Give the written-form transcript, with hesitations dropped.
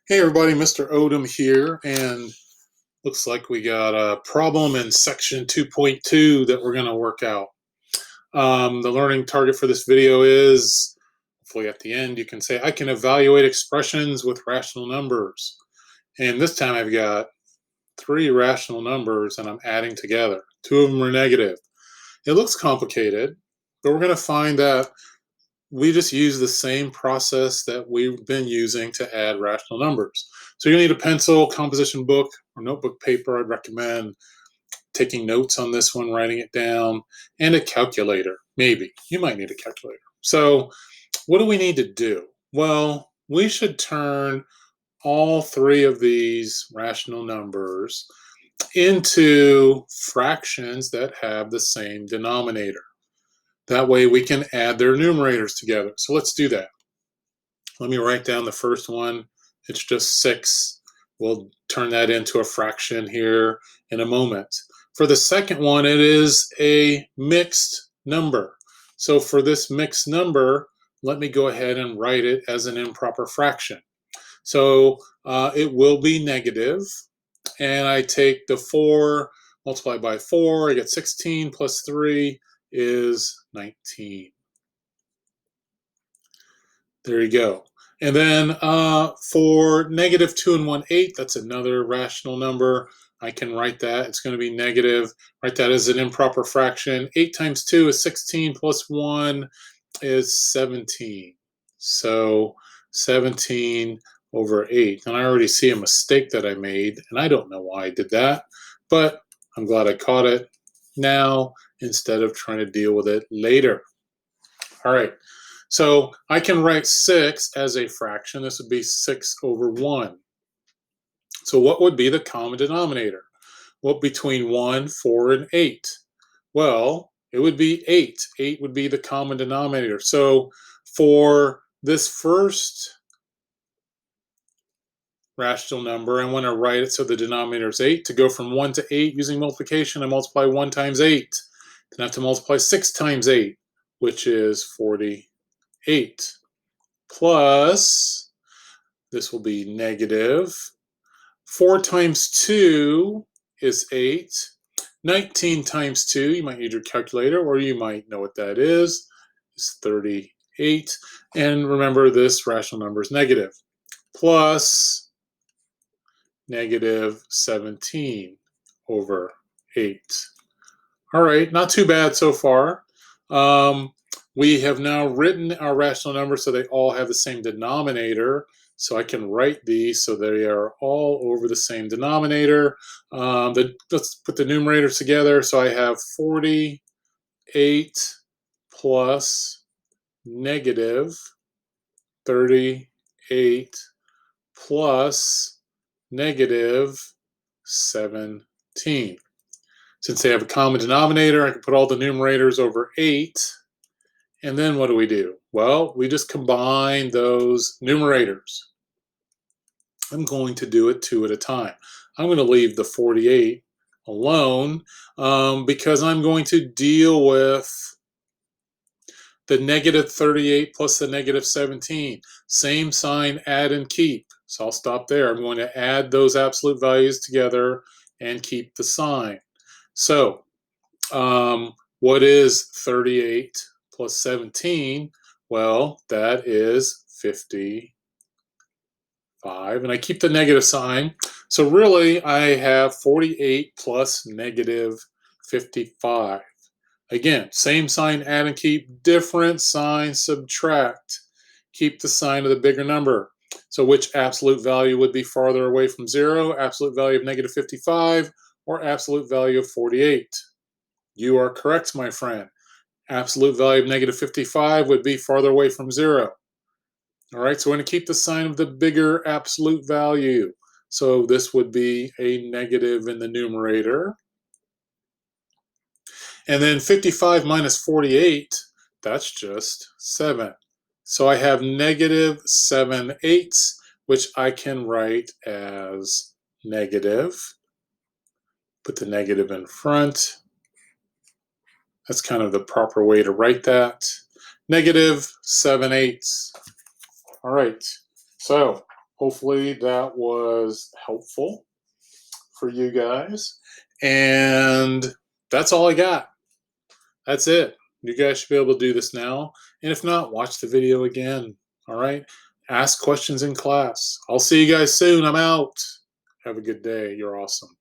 Hey everybody, Mr. Odom here, and looks like we got a problem in section 2.2 that we're going to work out. The learning target for this video is, hopefully at the end, you can say, I can evaluate expressions with rational numbers. And this time I've got three rational numbers and I'm adding together. Two of them are negative. It looks complicated, but we're going to find that we just use the same process that we've been using to add rational numbers. So you're going to need a pencil, composition book, or notebook paper. I'd recommend taking notes on this one, writing it down, and a calculator. Maybe. You might need a calculator. So what do we need to do? Well, we should turn all three of these rational numbers into fractions that have the same denominator. That way we can add their numerators together. So let's do that. Let me write down the first one. It's just 6. We'll turn that into a fraction here in a moment. For the second one, it is a mixed number. So for this mixed number, let me go ahead and write it as an improper fraction. So it will be negative, and I take the 4 multiplied by 4. I get 16 plus 3 is 19. There you go. And then for negative 2 and 1/8, that's another rational number. I can write that. It's going to be negative. Write that as an improper fraction. 8 times 2 is 16 plus 1 is 17. So 17 over 8. And I already see a mistake that I made, and I don't know why I did that, but I'm glad I caught it now instead of trying to deal with it later. All right. So I can write 6 as a fraction. This would be 6 over 1. So what would be the common denominator? Well, between 1, 4, and 8. Well, it would be 8. 8 would be the common denominator. So for this first rational number, I want to write it so the denominator is 8. To go from 1 to 8 using multiplication, I multiply 1 times 8. Then I have to multiply 6 times 8, which is 48. Plus, this will be negative. 4 times 2 is 8. 19 times 2, you might need your calculator, or you might know what that is 38. And remember, this rational number is negative. Plus negative 17 over 8. All right, not too bad so far. We have now written our rational numbers so they all have the same denominator. So I can write these so they are all over the same denominator. Let's put the numerators together. So I have 48 plus negative 38 plus negative 17. Since they have a common denominator, I can put all the numerators over 8. And then what do? Well, we just combine those numerators. I'm going to do it 2 at a time. I'm going to leave the 48 alone because I'm going to deal with the negative 38 plus the negative 17. Same sign, add and keep. So I'll stop there. I'm going to add those absolute values together and keep the sign. So what is 38 plus 17? Well, that is 55. And I keep the negative sign. So really, I have 48 plus negative 55. Again, same sign, add and keep, different sign, subtract. Keep the sign of the bigger number. So which absolute value would be farther away from 0? Absolute value of negative 55 or absolute value of 48? You are correct, my friend. Absolute value of negative 55 would be farther away from 0. All right, so we're going to keep the sign of the bigger absolute value. So this would be a negative in the numerator. And then 55 minus 48, that's just 7. So I have negative 7/8, which I can write as negative. Put the negative in front. That's kind of the proper way to write that. Negative 7/8. All right, so Hopefully that was helpful for you guys. And that's all I got. That's it. You guys should be able to do this now. And if not, watch the video again. All right? Ask questions in class. I'll see you guys soon. I'm out. Have a good day. You're awesome.